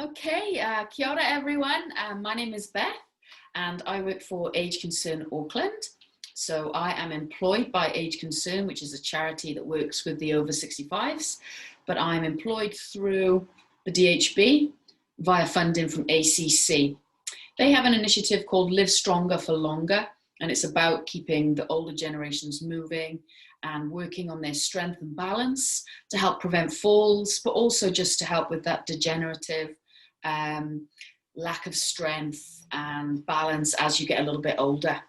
Okay, kia ora everyone. My name is Beth and I work for Age Concern Auckland. So I am employed by Age Concern, which is a charity that works with the over 65s, but I'm employed through the DHB via funding from ACC. They have an initiative called Live Stronger for Longer, and it's about keeping the older generations moving and working on their strength and balance to help prevent falls, but also just to help with that degenerative lack of strength and balance as you get a little bit older.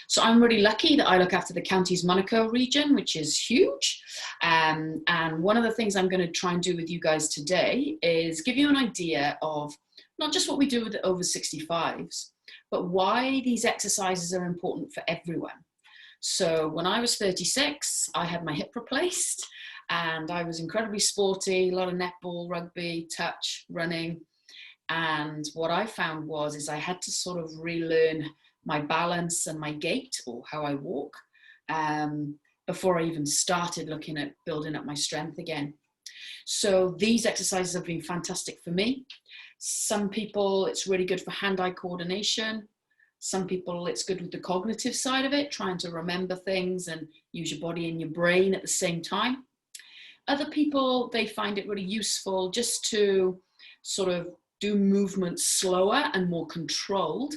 So I'm really lucky that I look after the county's Monaco region, which is huge. And one of the things I'm going to try and do with you guys today is give you an idea of not just what we do with the over 65s, but why these exercises are important for everyone. So when I was 36, I had my hip replaced and I was incredibly sporty, a lot of netball, rugby, touch, running. And what I found is I had to sort of relearn my balance and my gait, or how I walk, before I even started looking at building up my strength again. So these exercises have been fantastic for me. Some people, it's really good for hand-eye coordination. Some people, it's good with the cognitive side of it, trying to remember things and use your body and your brain at the same time. Other people, they find it really useful just to sort of do movements slower and more controlled,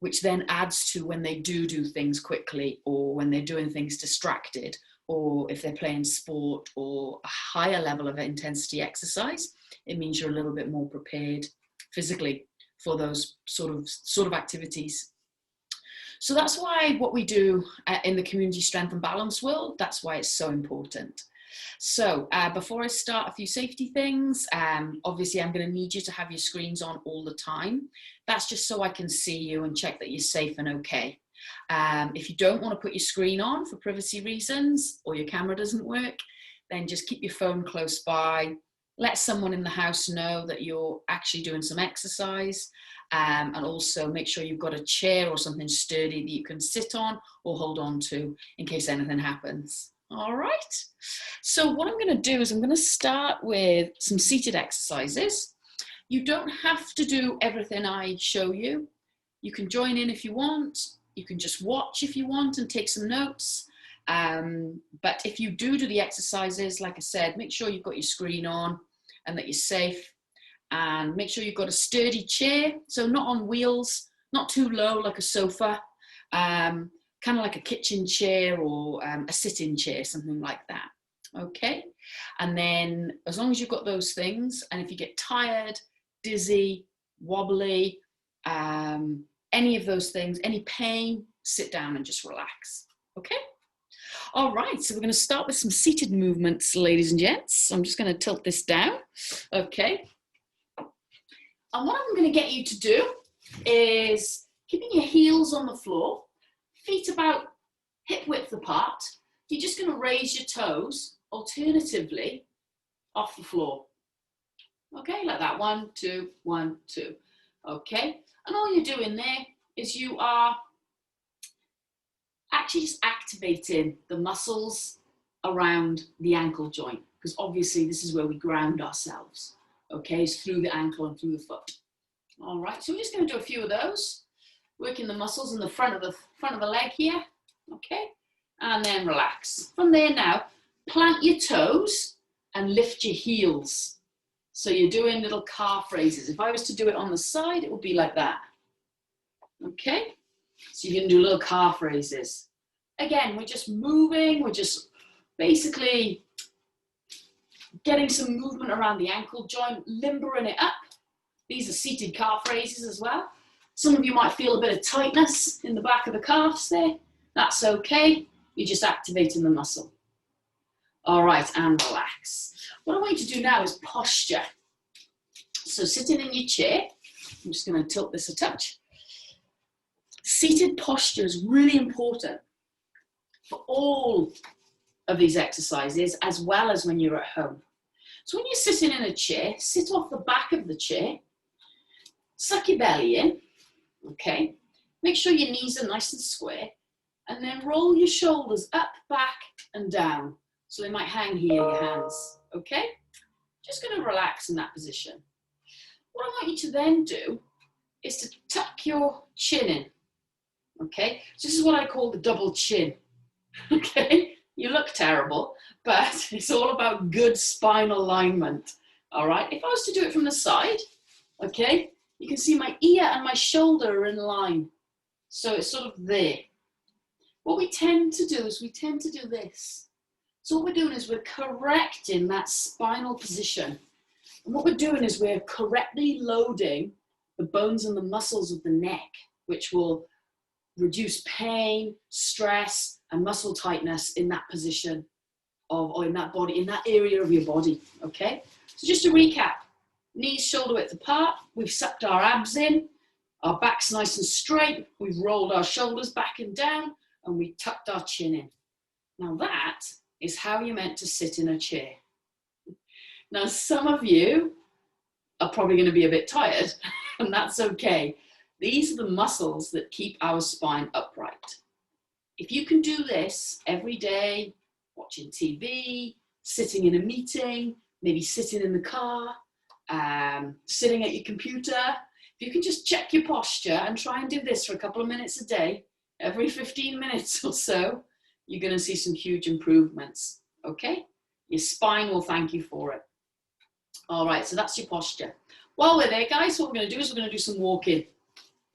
which then adds to when they do things quickly, or when they're doing things distracted, or if they're playing sport or a higher level of intensity exercise, it means you're a little bit more prepared physically for those sort of activities. So that's why what we do in the community strength and balance world, that's why it's so important. So before I start, a few safety things. Obviously, I'm going to need you to have your screens on all the time. That's just so I can see you and check that you're safe and okay. If you don't want to put your screen on for privacy reasons, or your camera doesn't work, then just keep your phone close by. Let someone in the house know that you're actually doing some exercise, and also make sure you've got a chair or something sturdy that you can sit on or hold on to in case anything happens. All right. So what I'm going to do is I'm going to start with some seated exercises. You don't have to do everything I show you. You can join in if you want. You can just watch if you want and take some notes. But if you do the exercises, like I said, make sure you've got your screen on and that you're safe. And make sure you've got a sturdy chair, so not on wheels, not too low like a sofa, kind of like a kitchen chair or a sit-in chair, something like that. Okay, and then as long as you've got those things, and if you get tired, dizzy, wobbly, any of those things, any pain, sit down and just relax. Okay. All right, so we're going to start with some seated movements, ladies and gents. I'm just going to tilt this down. Okay. And what I'm going to get you to do is keeping your heels on the floor, feet about hip width apart. You're just going to raise your toes, alternatively, off the floor. Okay, like that. 1, 2, 1, 2. Okay, and all you're doing there is you are actually just activating the muscles around the ankle joint, because obviously this is where we ground ourselves. Okay, it's through the ankle and through the foot. All right, so we're just going to do a few of those, working the muscles in the front of the leg here. Okay, and then relax. From there now, plant your toes and lift your heels. So you're doing little calf raises. If I was to do it on the side, it would be like that. Okay, so you can do little calf raises. Again, we're just moving, we're just basically getting some movement around the ankle joint, limbering it up. These are seated calf raises as well. Some of you might feel a bit of tightness in the back of the calves there. That's okay. You're just activating the muscle. All right, and relax. What I want you to do now is posture. So sitting in your chair, I'm just going to tilt this a touch. Seated posture is really important for all of these exercises, as well as when you're at home. So when you're sitting in a chair, sit off the back of the chair, suck your belly in, okay? Make sure your knees are nice and square, and then roll your shoulders up, back, and down. So they might hang here in your hands, okay? Just gonna relax in that position. What I want you to then do is to tuck your chin in, okay? So this is what I call the double chin, okay? You look terrible, but it's all about good spine alignment, all right? If I was to do it from the side, okay, you can see my ear and my shoulder are in line. So it's sort of there. What we tend to do is we tend to do this. So what we're doing is we're correcting that spinal position. And what we're doing is we're correctly loading the bones and the muscles of the neck, which will reduce pain, stress, and muscle tightness in that position or in that body, in that area of your body, okay? So just to recap, knees shoulder width apart, we've sucked our abs in, our back's nice and straight, we've rolled our shoulders back and down, and we tucked our chin in. Now that is how you're meant to sit in a chair. Now some of you are probably going to be a bit tired, and that's okay. These are the muscles that keep our spine upright. If you can do this every day, watching TV, sitting in a meeting, maybe sitting in the car, sitting at your computer, if you can just check your posture and try and do this for a couple of minutes a day, every 15 minutes or so, you're going to see some huge improvements, okay? Your spine will thank you for it. All right, so that's your posture. While we're there, guys, what we're going to do is we're going to do some walking.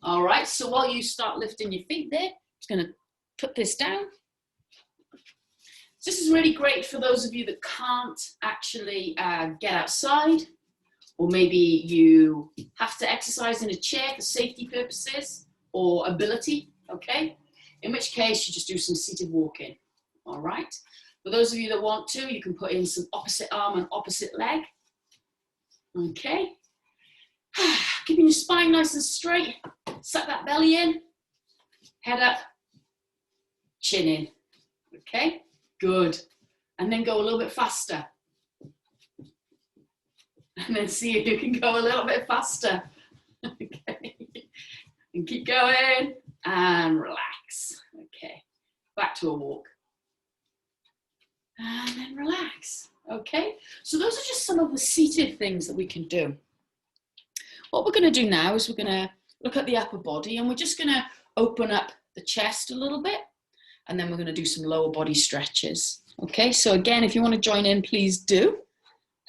All right, so while you start lifting your feet there, I'm just going to put this down. This is really great for those of you that can't actually get outside, or maybe you have to exercise in a chair for safety purposes or ability, okay? In which case you just do some seated walking, all right? For those of you that want to, you can put in some opposite arm and opposite leg, okay? Keeping your spine nice and straight, suck that belly in, head up, chin in, okay? Good. And then go a little bit faster. And then see if you can go a little bit faster. Okay. And keep going and relax. Okay. Back to a walk. And then relax. Okay. So those are just some of the seated things that we can do. What we're going to do now is we're going to look at the upper body, and we're just going to open up the chest a little bit. And then we're going to do some lower body stretches. Okay, so again, if you want to join in, please do.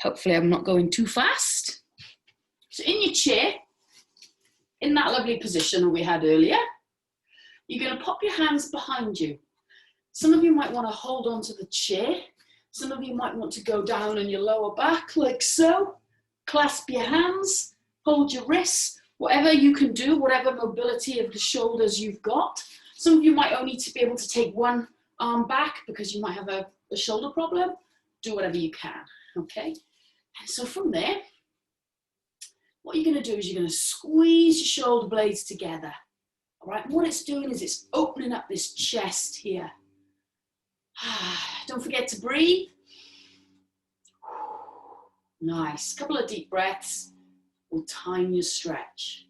Hopefully I'm not going too fast. So in your chair, in that lovely position that we had earlier, you're going to pop your hands behind you. Some of you might want to hold on to the chair. Some of you might want to go down on your lower back like so. Clasp your hands, hold your wrists, whatever you can do, whatever mobility of the shoulders you've got. Some of you might only be able to take one arm back because you might have a shoulder problem. Do whatever you can, okay? And so from there, what you're going to do is you're going to squeeze your shoulder blades together, all right? And what it's doing is it's opening up this chest here. Don't forget to breathe. Nice. Couple of deep breaths will time your stretch.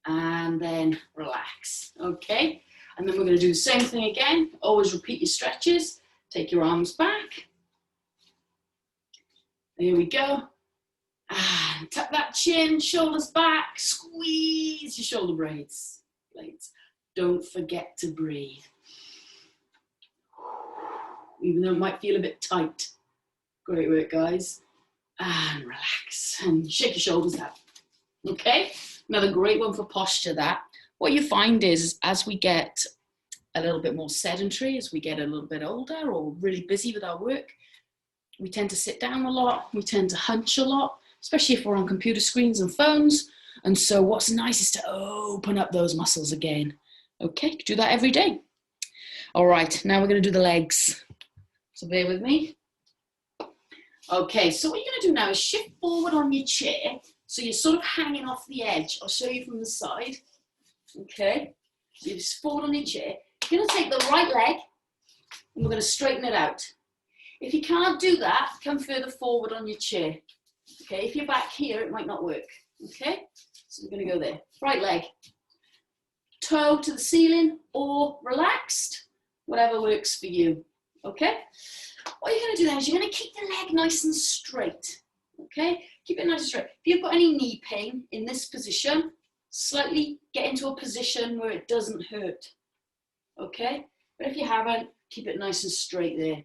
And then relax, okay? And then we're going to do the same thing again. Always repeat your stretches. Take your arms back. There we go. And tuck that chin, shoulders back. Squeeze your shoulder blades. Don't forget to breathe. Even though it might feel a bit tight. Great work, guys. And relax. And shake your shoulders out. Okay? Another great one for posture, that. What you find is as we get a little bit more sedentary, as we get a little bit older or really busy with our work, we tend to sit down a lot, we tend to hunch a lot, especially if we're on computer screens and phones. And so what's nice is to open up those muscles again. Okay, do that every day. All right, now we're going to do the legs. So bear with me. Okay, so what you're going to do now is shift forward on your chair. So you're sort of hanging off the edge. I'll show you from the side. Okay, so you just forward on your chair. You're going to take the right leg and we're going to straighten it out. If you can't do that, come further forward on your chair. Okay, if you're back here, it might not work. Okay, so we're going to go there. Right leg, toe to the ceiling or relaxed, whatever works for you. Okay, what you're going to do then is you're going to keep the leg nice and straight. Okay, Keep it nice and straight. If you've got any knee pain in this position, slightly get into a position where it doesn't hurt. Okay? But if you haven't, keep it nice and straight there.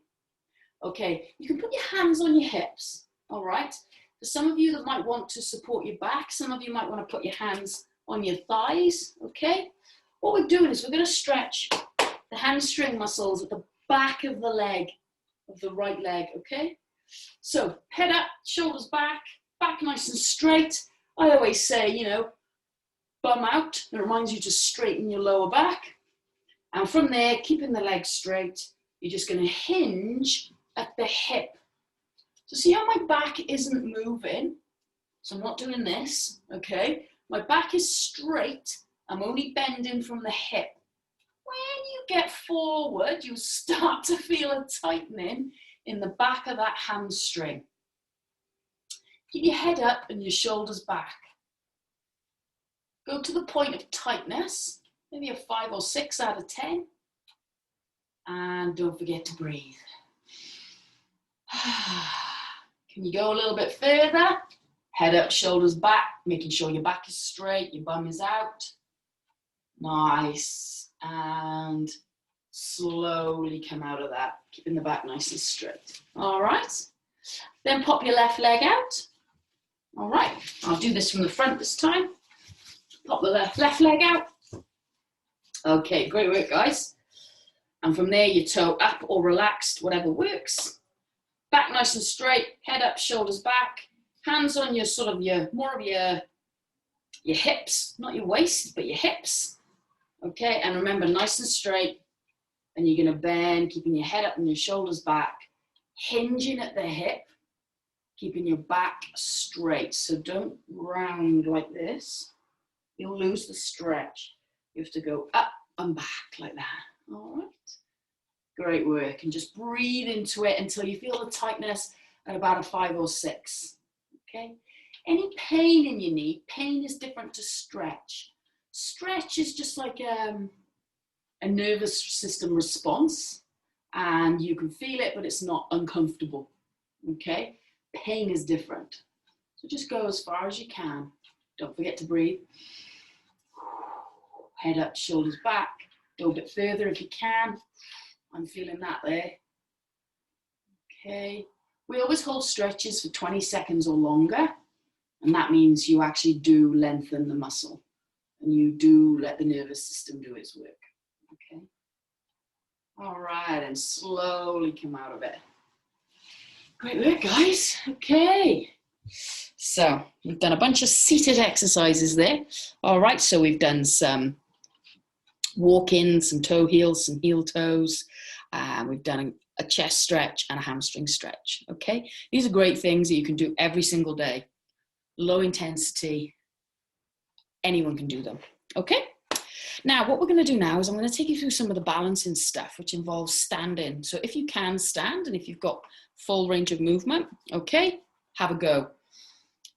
Okay, you can put your hands on your hips, all right? For some of you that might want to support your back, some of you might want to put your hands on your thighs, okay? What we're doing is we're going to stretch the hamstring muscles at the back of the leg, of the right leg, okay? So head up, shoulders back, back nice and straight. I always say, you know, bum out. It reminds you to straighten your lower back. And from there, keeping the legs straight, you're just going to hinge at the hip. So see how my back isn't moving? So I'm not doing this, okay? My back is straight. I'm only bending from the hip. When you get forward, you'll start to feel a tightening in the back of that hamstring. Keep your head up and your shoulders back. Go to the point of tightness, maybe a 5 or 6 out of 10. And don't forget to breathe. Can you go a little bit further? Head up, shoulders back, making sure your back is straight, your bum is out. Nice. And slowly come out of that, keeping the back nice and straight. All right. Then pop your left leg out. All right. I'll do this from the front this time. Pop the left leg out. Okay, great work, guys. And from there, your toe up or relaxed, whatever works. Back nice and straight, head up, shoulders back. Hands on your sort of more of your hips, not your waist, but your hips. Okay, and remember, nice and straight. And you're going to bend, keeping your head up and your shoulders back, hinging at the hip, keeping your back straight. So don't round like this. You'll lose the stretch. You have to go up and back like that. All right. Great work. And just breathe into it until you feel the tightness at about a 5 or 6. Okay. Any pain in your knee, pain is different to stretch. Stretch is just like a nervous system response, and you can feel it, but it's not uncomfortable. Okay. Pain is different. So just go as far as you can. Don't forget to breathe. Head up, shoulders back. Go a bit further if you can. I'm feeling that there. Okay. We always hold stretches for 20 seconds or longer. And that means you actually do lengthen the muscle. And you do let the nervous system do its work. Okay. All right. And slowly come out of it. Great work, guys. Okay. So we've done a bunch of seated exercises there. All right. So we've done some walk-ins, some toe heels, some heel toes. We've done a chest stretch and a hamstring stretch. Okay. These are great things that you can do every single day. Low intensity. Anyone can do them. Okay. Now, what we're going to do now is I'm going to take you through some of the balancing stuff, which involves standing. So if you can stand and if you've got full range of movement, okay, have a go.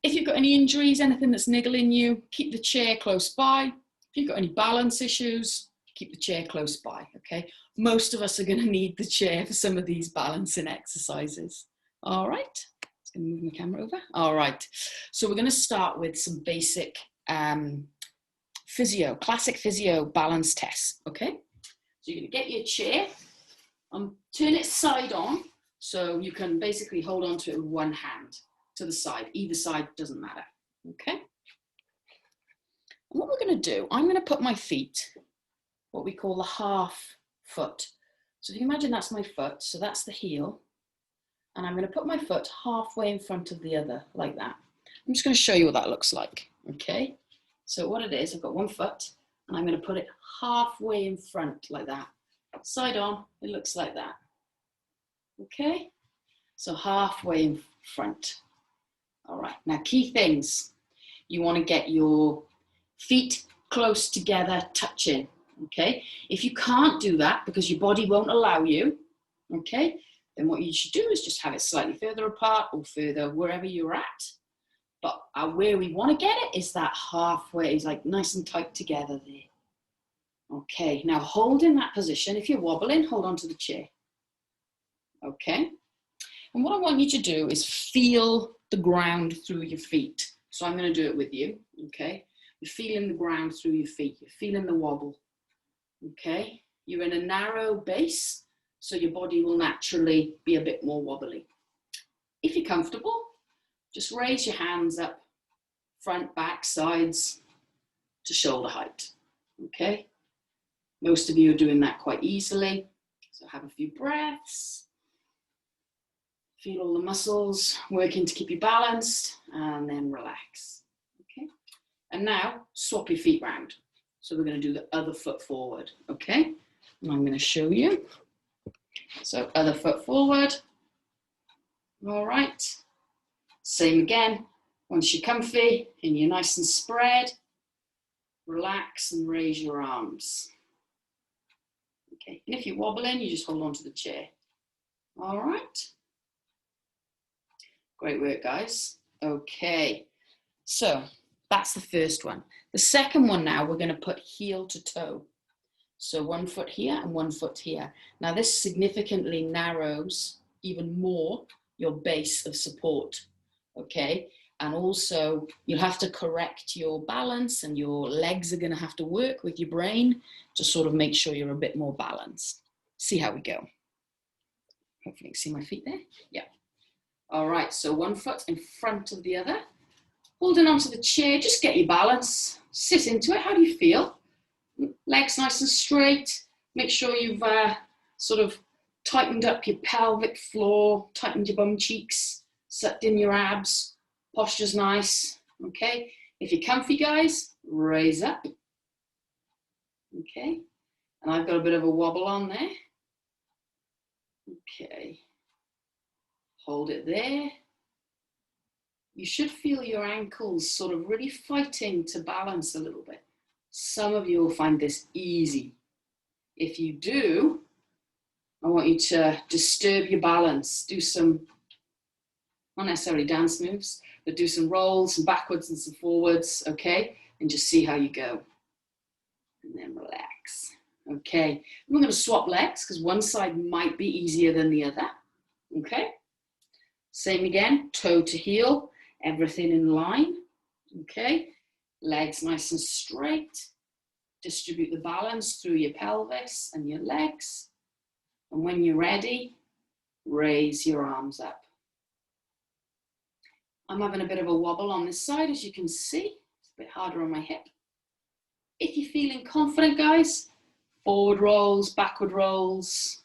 If you've got any injuries, anything that's niggling you, keep the chair close by. If you've got any balance issues, keep the chair close by, okay? Most of us are going to need the chair for some of these balancing exercises. All right. Just going to move my camera over. All right. So we're going to start with some basic classic physio balance tests, okay? So you're going to get your chair, turn it side on, so you can basically hold on to it with one hand to the side. Either side doesn't matter, okay? And what we're going to do, I'm going to put my feet, what we call the half foot. So if you imagine that's my foot, so that's the heel, and I'm going to put my foot halfway in front of the other, like that. I'm just going to show you what that looks like, okay? So what it is, I've got one foot, and I'm going to put it halfway in front, like that. Side on, it looks like that, okay? So halfway in front. All right, now key things. You want to get your feet close together, touching, okay? If you can't do that because your body won't allow you, okay, then what you should do is just have it slightly further apart or further wherever you're at. But where we want to get it is that halfway, like nice and tight together there. Okay, now hold in that position. If you're wobbling, hold on to the chair. Okay, and what I want you to do is feel the ground through your feet. So I'm going to do it with you, okay? You're feeling the ground through your feet. You're feeling the wobble, okay? You're in a narrow base, so your body will naturally be a bit more wobbly. If you're comfortable, just raise your hands up, front, back, sides, to shoulder height, okay? Most of you are doing that quite easily. So have a few breaths. Feel all the muscles working to keep you balanced, and then relax, okay? And now swap your feet round. So we're going to do the other foot forward, okay? And I'm going to show you. So other foot forward. All right. Same again. Once you're comfy and you're nice and spread, relax and raise your arms. Okay, and if you're wobbling, you just hold on to the chair. All right. Great work, guys. Okay, so that's the first one. The second one now, we're going to put heel to toe. So one foot here and one foot here. Now this significantly narrows even more your base of support, okay? And also you'll have to correct your balance, and your legs are going to have to work with your brain to sort of make sure you're a bit more balanced. See how we go. Hopefully you can see my feet there. Yeah. All right, so one foot in front of the other. Holding onto the chair, just get your balance. Sit into it. How do you feel? Legs nice and straight. Make sure you've sort of tightened up your pelvic floor, tightened your bum cheeks, sucked in your abs. Posture's nice, okay? If you're comfy, guys, raise up, okay? And I've got a bit of a wobble on there. Okay. Hold it there. You should feel your ankles sort of really fighting to balance a little bit. Some of you will find this easy. If you do, I want you to disturb your balance. Do some, not necessarily dance moves, but do some rolls, some backwards and some forwards, okay? And just see how you go. And then relax. Okay, we're going to swap legs because one side might be easier than the other, okay? Same again, toe to heel, everything in line, okay? Legs nice and straight. Distribute the balance through your pelvis and your legs. And when you're ready, raise your arms up. I'm having a bit of a wobble on this side, as you can see. It's a bit harder on my hip. If you're feeling confident, guys, forward rolls, backward rolls.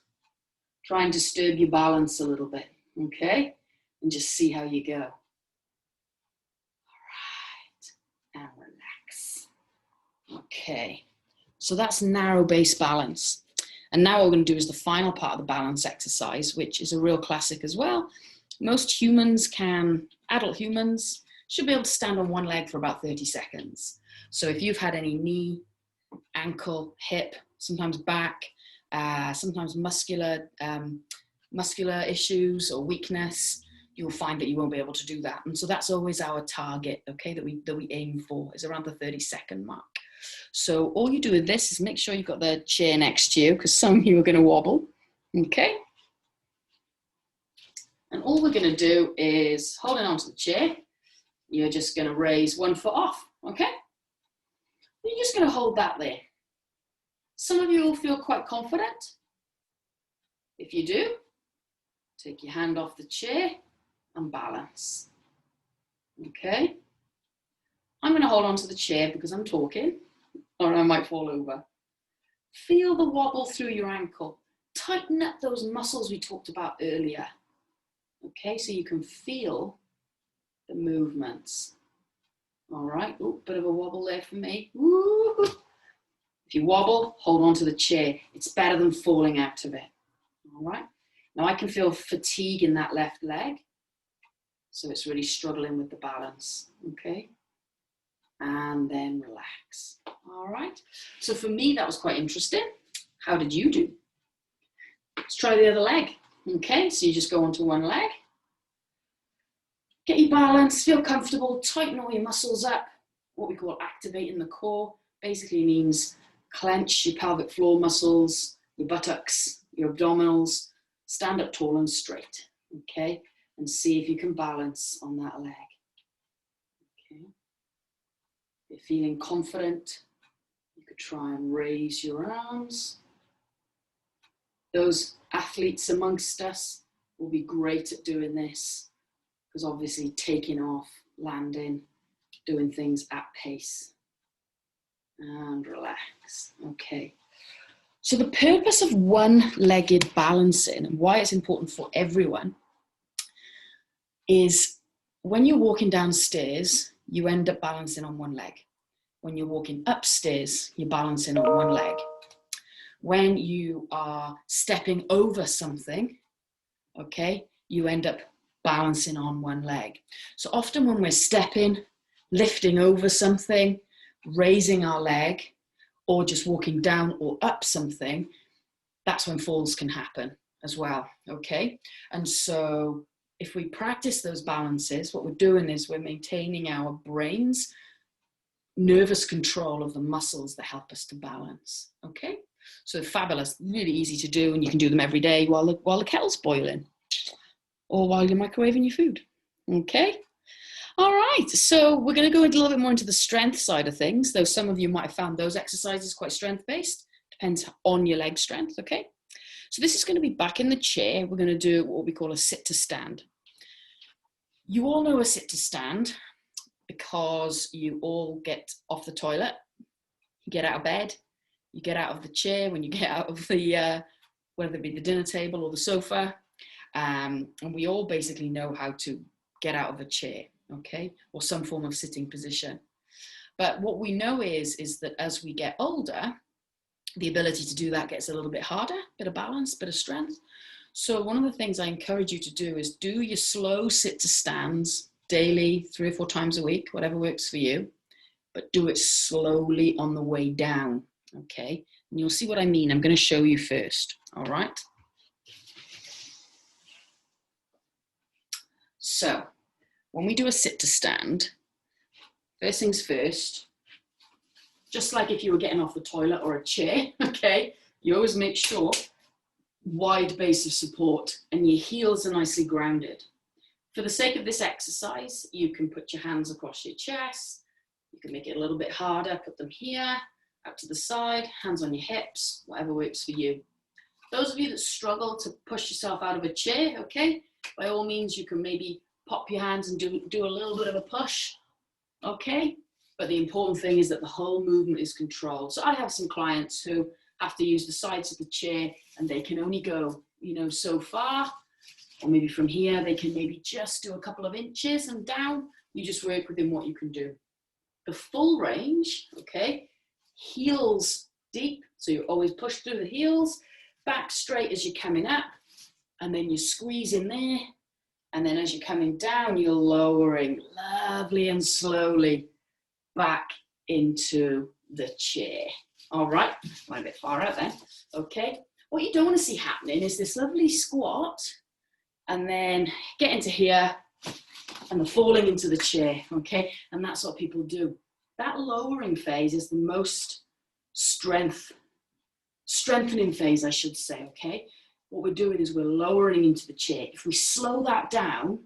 Try and disturb your balance a little bit, okay? And just see how you go. All right, and relax. Okay, so that's narrow base balance. And now what we're going to do is the final part of the balance exercise, which is a real classic as well. Most humans can, adult humans, should be able to stand on one leg for about 30 seconds. So if you've had any knee, ankle, hip, sometimes back, sometimes muscular issues or weakness, you'll find that you won't be able to do that. And so that's always our target, okay, that we aim for, is around the 30-second mark. So all you do with this is make sure you've got the chair next to you, because some of you are going to wobble, okay? And all we're going to do is, holding onto the chair, you're just going to raise one foot off, okay? You're just going to hold that there. Some of you will feel quite confident. If you do, take your hand off the chair and balance, okay? I'm going to hold onto the chair because I'm talking, or I might fall over. Feel the wobble through your ankle. Tighten up those muscles we talked about earlier. Okay, so you can feel the movements. All right, ooh, bit of a wobble there for me. Woo. If you wobble, hold on to the chair. It's better than falling out of it. All right, now I can feel fatigue in that left leg. So it's really struggling with the balance, okay? And then relax, all right? So for me, that was quite interesting. How did you do? Let's try the other leg. Okay, so you just go onto one leg. Get your balance, feel comfortable, tighten all your muscles up. What we call activating the core basically means clench your pelvic floor muscles, your buttocks, your abdominals, stand up tall and straight, okay? and see if you can balance on that leg. Okay. If you're feeling confident, you could try and raise your arms. Those athletes amongst us will be great at doing this, because obviously taking off, landing, doing things at pace. And relax. Okay. So the purpose of one-legged balancing and why it's important for everyone is when you're walking downstairs, you end up balancing on one leg. When you're walking upstairs, you're balancing on one leg. When you are stepping over something, okay, you end up balancing on one leg. So often when we're stepping, lifting over something, raising our leg, or just walking down or up something, that's when falls can happen as well, okay? And so if we practice those balances, what we're doing is we're maintaining our brain's nervous control of the muscles that help us to balance, okay? So fabulous, really easy to do, and you can do them every day while the kettle's boiling or while you're microwaving your food, okay? All right, so we're going to go a little bit more into the strength side of things, though some of you might have found those exercises quite strength-based. Depends on your leg strength, okay? So this is going to be back in the chair. We're going to do what we call a sit to stand. You all know a sit to stand because you all get off the toilet, you get out of bed, you get out of the chair when you get out of the, whether it be the dinner table or the sofa, and we all basically know how to get out of a chair, okay, or some form of sitting position. But what we know is that as we get older, the ability to do that gets a little bit harder, bit of balance, bit of strength. So one of the things I encourage you to do is do your slow sit to stands daily, 3 or 4 times a week, whatever works for you, but do it slowly on the way down, okay? And you'll see what I mean. I'm going to show you first, all right? So when we do a sit to stand, first things first, just like if you were getting off the toilet or a chair, okay, you always make sure wide base of support and your heels are nicely grounded. For the sake of this exercise, you can put your hands across your chest. You can make it a little bit harder, put them here, out to the side, hands on your hips, whatever works for you. Those of you that struggle to push yourself out of a chair, okay, by all means, you can maybe pop your hands and do a little bit of a push, okay? But the important thing is that the whole movement is controlled. So I have some clients who have to use the sides of the chair and they can only go, you know, so far, or maybe from here, they can maybe just do a couple of inches and down. You just work within what you can do. The full range, okay, heels deep, so you always push through the heels, back straight as you're coming up, and then you squeeze in there, and then as you're coming down, you're lowering lovely and slowly back into the chair. All right, went a bit far out then. Okay, what you don't want to see happening is this lovely squat, and then get into here, and the falling into the chair, okay? And that's what people do. That lowering phase is the most strengthening phase, I should say, okay? What we're doing is we're lowering into the chair. If we slow that down,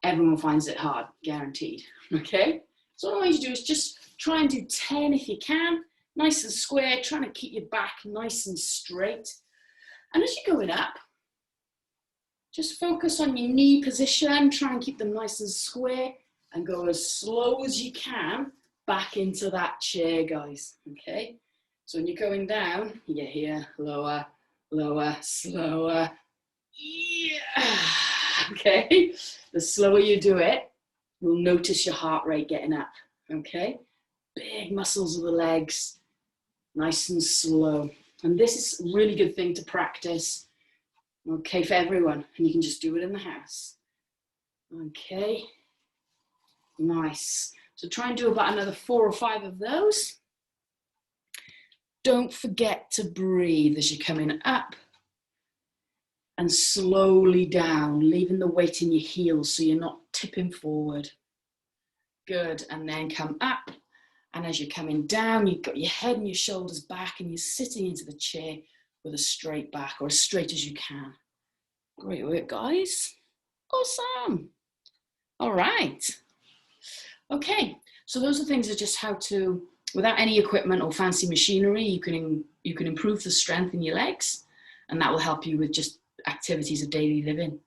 everyone finds it hard, guaranteed, okay? So what I want you to do is just try and do 10 if you can, nice and square, trying to keep your back nice and straight. And as you're going up, just focus on your knee position, try and keep them nice and square, and go as slow as you can back into that chair, guys, okay? So when you're going down, you get here, lower, lower, slower, yeah, okay? The slower you do it, you'll notice your heart rate getting up, okay? Big muscles of the legs, nice and slow. And this is a really good thing to practice, okay, for everyone. And you can just do it in the house. Okay, nice. So try and do about another 4 or 5 of those. Don't forget to breathe as you're coming up and slowly down, leaving the weight in your heels so you're not tipping forward. Good, and then come up. And as you're coming down, you've got your head and your shoulders back and you're sitting into the chair with a straight back, or as straight as you can. Great work, guys. Awesome. All right. Okay, so those are things that just how to, without any equipment or fancy machinery, you can improve the strength in your legs, and that will help you with just activities of daily living.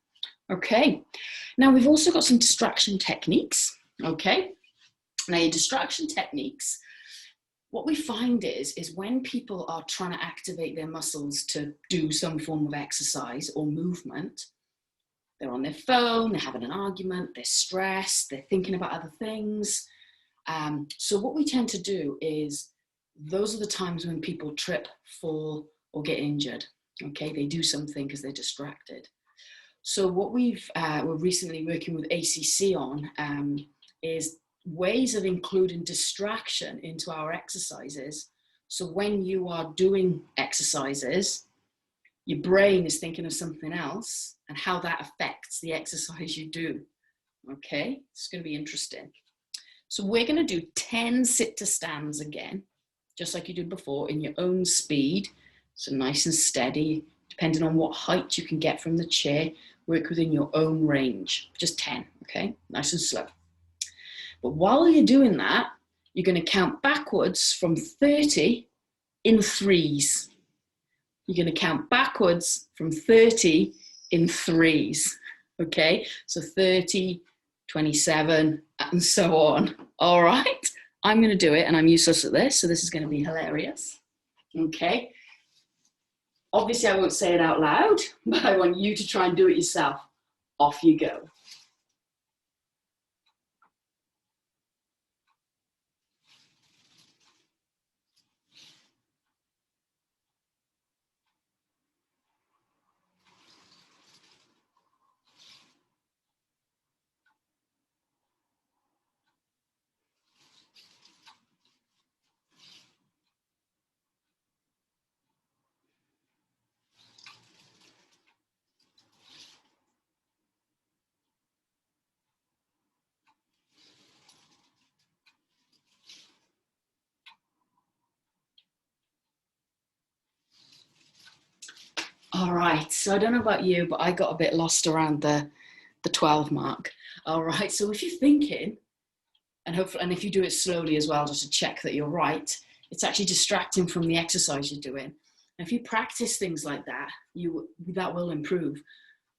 Okay, now we've also got some distraction techniques. Okay, now your distraction techniques, what we find is when people are trying to activate their muscles to do some form of exercise or movement, they're on their phone, they're having an argument, they're stressed, they're thinking about other things. So what we tend to do is, those are the times when people trip, fall, or get injured. Okay, they do something because they're distracted. So what we're recently working with ACC on is ways of including distraction into our exercises. So when you are doing exercises, your brain is thinking of something else and how that affects the exercise you do. Okay, it's going to be interesting. So we're going to do 10 sit to stands again, just like you did before, in your own speed. So nice and steady, depending on what height you can get from the chair, work within your own range, just 10, okay? Nice and slow. But while you're doing that, you're going to count backwards from 30 in threes. You're going to count backwards from 30 in threes, okay? So 30, 27, and so on. All right, I'm going to do it, and I'm useless at this, so this is going to be hilarious, okay? Obviously, I won't say it out loud, but I want you to try and do it yourself. Off you go. All right, so I don't know about you, but I got a bit lost around the 12 mark. All right, so if you're thinking, and hopefully, and if you do it slowly as well, just to check that you're right, it's actually distracting from the exercise you're doing. And if you practice things like that, that will improve.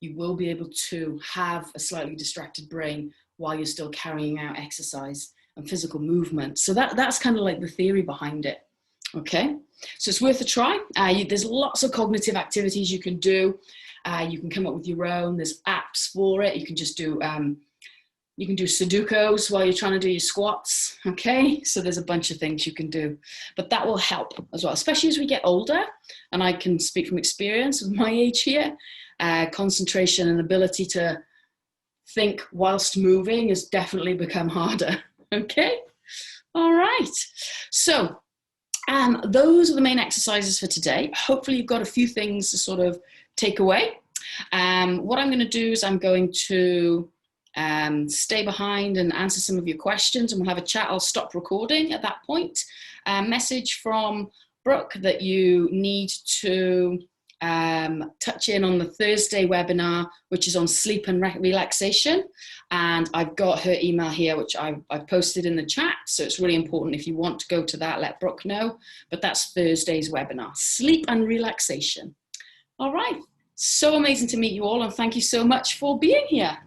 You will be able to have a slightly distracted brain while you're still carrying out exercise and physical movement. So that's kind of like the theory behind it. Okay, so it's worth a try. There's lots of cognitive activities you can do. You can come up with your own. There's apps for it. You can just do you can do Sudokus while you're trying to do your squats. Okay, so there's a bunch of things you can do, but that will help as well, especially as we get older. And I can speak from experience with my age here. Concentration and ability to think whilst moving has definitely become harder. Okay, all right. So those are the main exercises for today. Hopefully you've got a few things to sort of take away. What I'm going to do is I'm going to stay behind and answer some of your questions, and we'll have a chat. I'll stop recording at that point. Message from Brooke that you need to touch in on the Thursday webinar, which is on sleep and relaxation. And I've got her email here, which I've posted in the chat. So it's really important. If you want to go to that, let Brooke know. But that's Thursday's webinar, sleep and relaxation. All right. So amazing to meet you all. And thank you so much for being here.